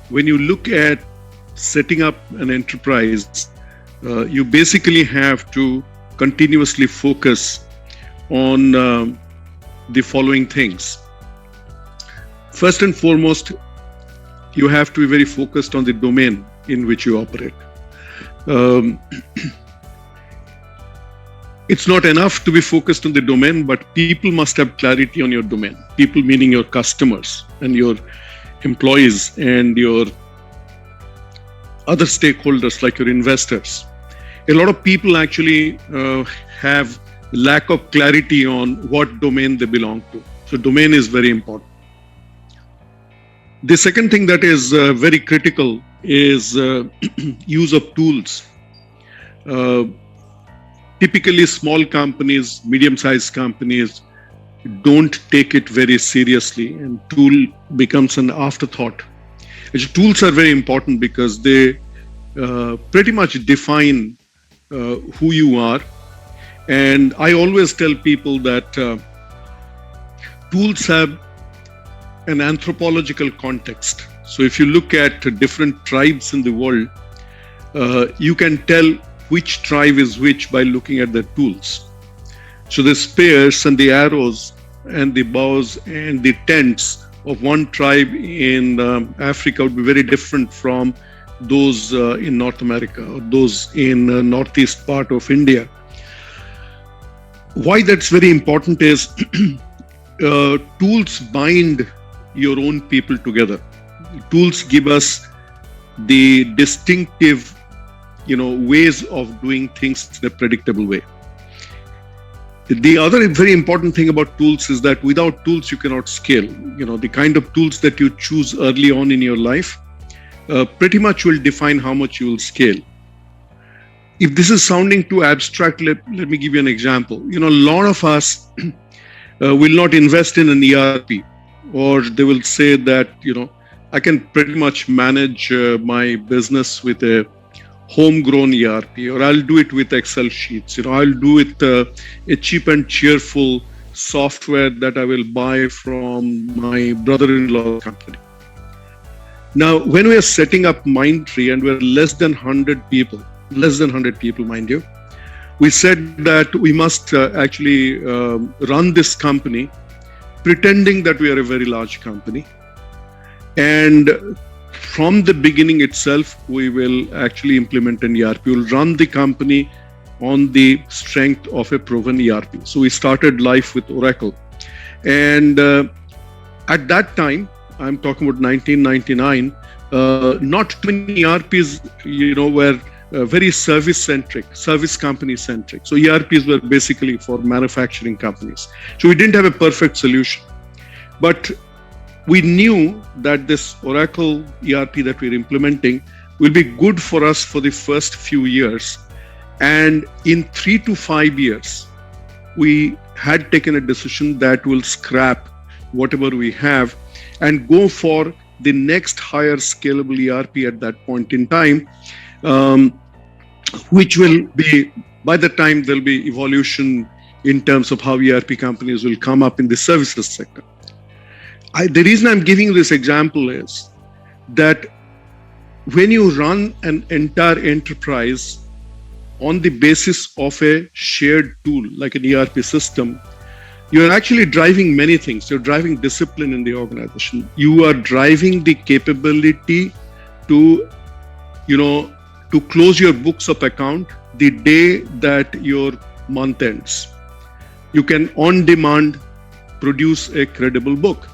when you look at setting up an enterprise, you basically have to continuously focus on the following things. First and foremost, you have to be very focused on the domain in which you operate. It's not enough to be focused on the domain, but people must have clarity on your domain. People meaning your customers and your employees and your other stakeholders like your investors. A lot of people actually have lack of clarity on what domain they belong to. So domain is very important. The second thing that is very critical is use of tools. Typically, small companies, medium-sized companies don't take it very seriously, and tool becomes an afterthought. Actually, tools are very important because they pretty much define who you are. And I always tell people that tools have an anthropological context. So if you look at different tribes in the world, you can tell which tribe is which by looking at the tools. So the spears and the arrows and the bows and the tents of one tribe in Africa would be very different from those in North America or those in northeast part of India. Why that's very important is tools bind your own people together. Tools give us the distinctive ways of doing things in a predictable way. The other very important thing about tools is that without tools, you cannot scale. The kind of tools that you choose early on in your life pretty much will define how much you will scale. If this is sounding too abstract, let me give you an example. A lot of us will not invest in an ERP, or they will say that, I can pretty much manage my business with a homegrown ERP, or I'll do it with Excel sheets. I'll do it a cheap and cheerful software that I will buy from my brother-in-law company. Now, when we are setting up Mindtree and we're less than 100 people, mind you, we said that we must actually run this company pretending that we are a very large company. And from the beginning itself, we will actually implement an ERP. We'll run the company on the strength of a proven ERP. So we started life with Oracle. And at that time, I'm talking about 1999, not too many ERPs, were very service-centric, service company-centric. So ERPs were basically for manufacturing companies. So we didn't have a perfect solution. But we knew that this Oracle ERP that we're implementing will be good for us for the first few years. And in 3 to 5 years, we had taken a decision that we'll scrap whatever we have and go for the next higher scalable ERP at that point in time, which will be, by the time there'll be evolution in terms of how ERP companies will come up in the services sector. The reason I'm giving this example is that when you run an entire enterprise on the basis of a shared tool like an ERP system, you're actually driving many things. You're driving discipline in the organization. You are driving the capability to, to close your books of account the day that your month ends. You can on demand produce a credible book.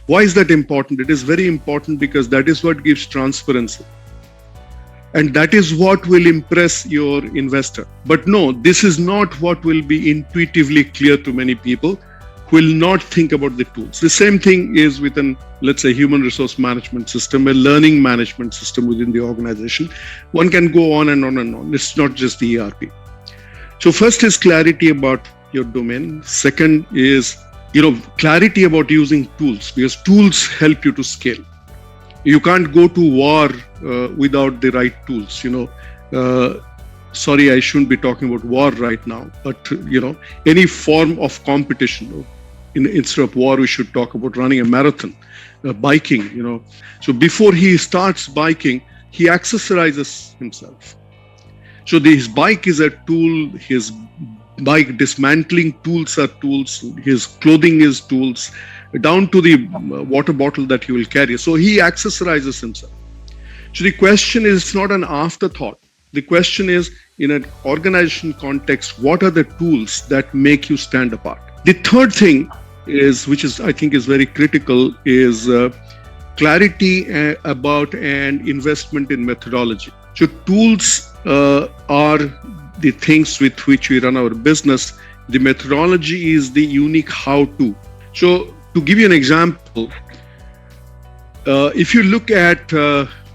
Why is that important? It is very important because that is what gives transparency. And that is what will impress your investor. But no, this is not what will be intuitively clear to many people who will not think about the tools. The same thing is with let's say, human resource management system, a learning management system within the organization. One can go on and on and on. It's not just the ERP. So first is clarity about your domain. Second is clarity about using tools, because tools help you to scale. You can't go to war without the right tools. Sorry, I shouldn't be talking about war right now, but any form of competition. instead of war, we should talk about running a marathon, biking, So before he starts biking, he accessorizes himself. So his bike is a tool, his bike dismantling tools are tools, his clothing is tools, down to the water bottle that he will carry. So he accessorizes himself. So the question is not an afterthought. The question is, in an organization context, what are the tools that make you stand apart? The third thing is, which is I think is very critical, is clarity about and investment in methodology. So tools are the things with which we run our business. The methodology is the unique how-to. So to give you an example, if you look at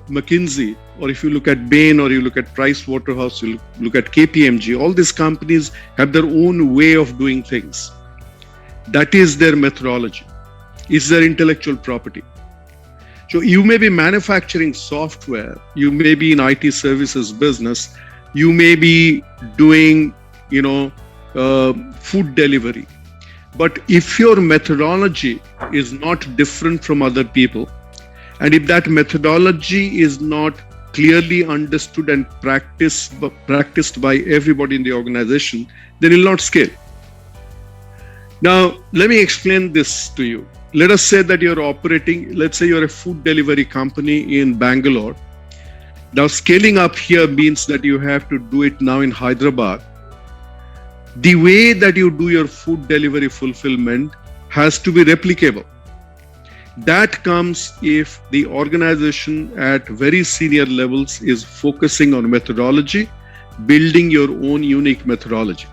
McKinsey, or if you look at Bain, or you look at Price Waterhouse, you look at KPMG, all these companies have their own way of doing things. That is their methodology. It's their intellectual property. So you may be manufacturing software, you may be in IT services business, you may be doing, food delivery. But if your methodology is not different from other people, and if that methodology is not clearly understood and practiced by everybody in the organization, then it will not scale. Now, let me explain this to you. Let us say that you're operating, let's say you're a food delivery company in Bangalore. Now, scaling up here means that you have to do it now in Hyderabad. The way that you do your food delivery fulfillment has to be replicable. That comes if the organization at very senior levels is focusing on methodology, building your own unique methodology.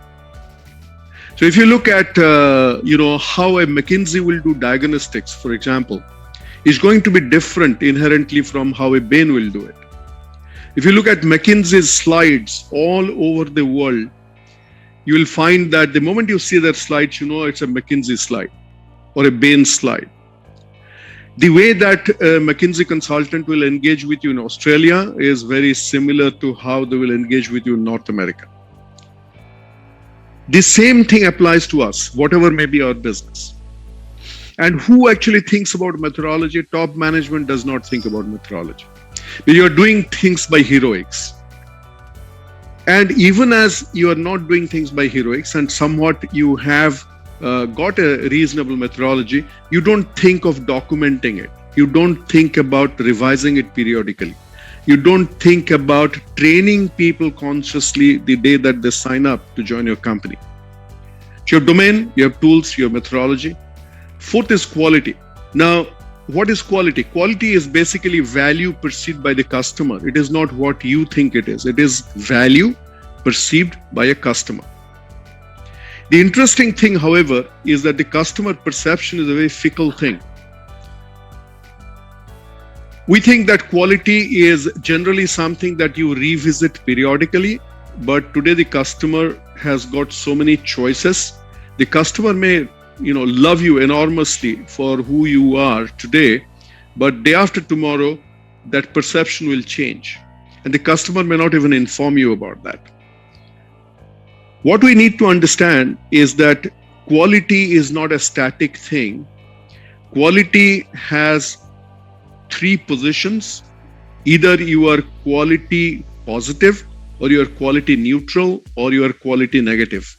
So if you look at, how a McKinsey will do diagnostics, for example, is going to be different inherently from how a Bain will do it. If you look at McKinsey's slides all over the world, you will find that the moment you see their slides, it's a McKinsey slide or a Bain slide. The way that a McKinsey consultant will engage with you in Australia is very similar to how they will engage with you in North America. The same thing applies to us, whatever may be our business. And who actually thinks about methodology? Top management does not think about methodology. You are doing things by heroics. And even as you are not doing things by heroics and somewhat you have got a reasonable methodology, you don't think of documenting it. You don't think about revising it periodically. You don't think about training people consciously the day that they sign up to join your company. So your domain, you have tools, your methodology. Fourth is quality. Now, what is quality? Quality is basically value perceived by the customer. It is not what you think it is. It is value perceived by a customer. The interesting thing, however, is that the customer perception is a very fickle thing. We think that quality is generally something that you revisit periodically, but today the customer has got so many choices. The customer may, love you enormously for who you are today, but day after tomorrow, that perception will change, and the customer may not even inform you about that. What we need to understand is that quality is not a static thing. Quality has three positions. Either you are quality positive, or you are quality neutral, or you are quality negative.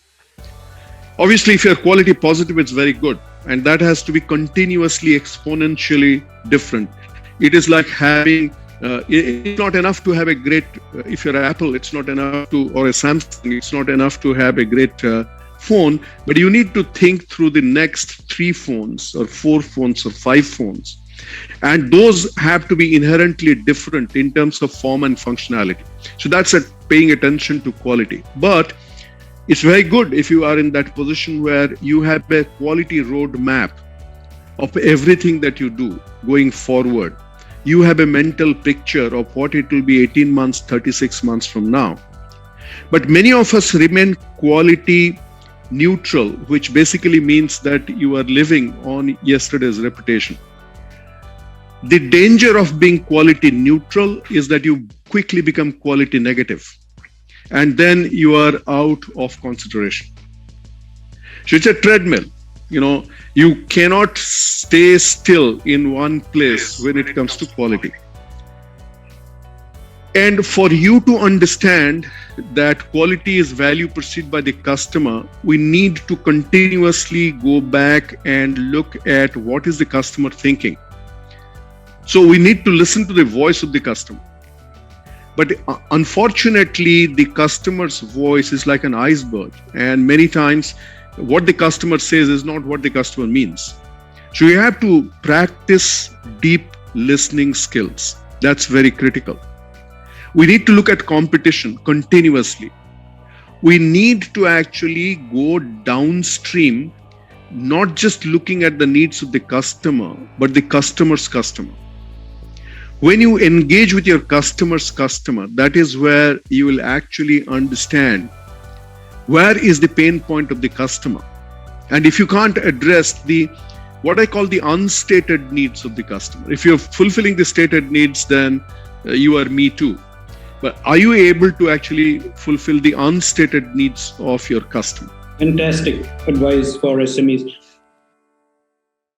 Obviously, if you are quality positive, it's very good. And that has to be continuously exponentially different. It is like having, it's not enough to have a great, if you're Apple, it's not enough to, or a Samsung, it's not enough to have a great phone, but you need to think through the next 3 phones or 4 phones or 5 phones. And those have to be inherently different in terms of form and functionality. So that's paying attention to quality. But it's very good if you are in that position where you have a quality roadmap of everything that you do going forward. You have a mental picture of what it will be 18 months, 36 months from now. But many of us remain quality neutral, which basically means that you are living on yesterday's reputation. The danger of being quality neutral is that you quickly become quality negative, and then you are out of consideration. So it's a treadmill. You cannot stay still in one place when it comes to quality. And for you to understand that quality is value perceived by the customer, we need to continuously go back and look at what is the customer thinking. So we need to listen to the voice of the customer. But unfortunately, the customer's voice is like an iceberg. And many times, what the customer says is not what the customer means. So you have to practice deep listening skills. That's very critical. We need to look at competition continuously. We need to actually go downstream, not just looking at the needs of the customer, but the customer's customer. When you engage with your customer's customer, that is where you will actually understand where is the pain point of the customer. And if you can't address what I call the unstated needs of the customer, if you're fulfilling the stated needs, then you are me too. But are you able to actually fulfill the unstated needs of your customer? Fantastic advice for SMEs.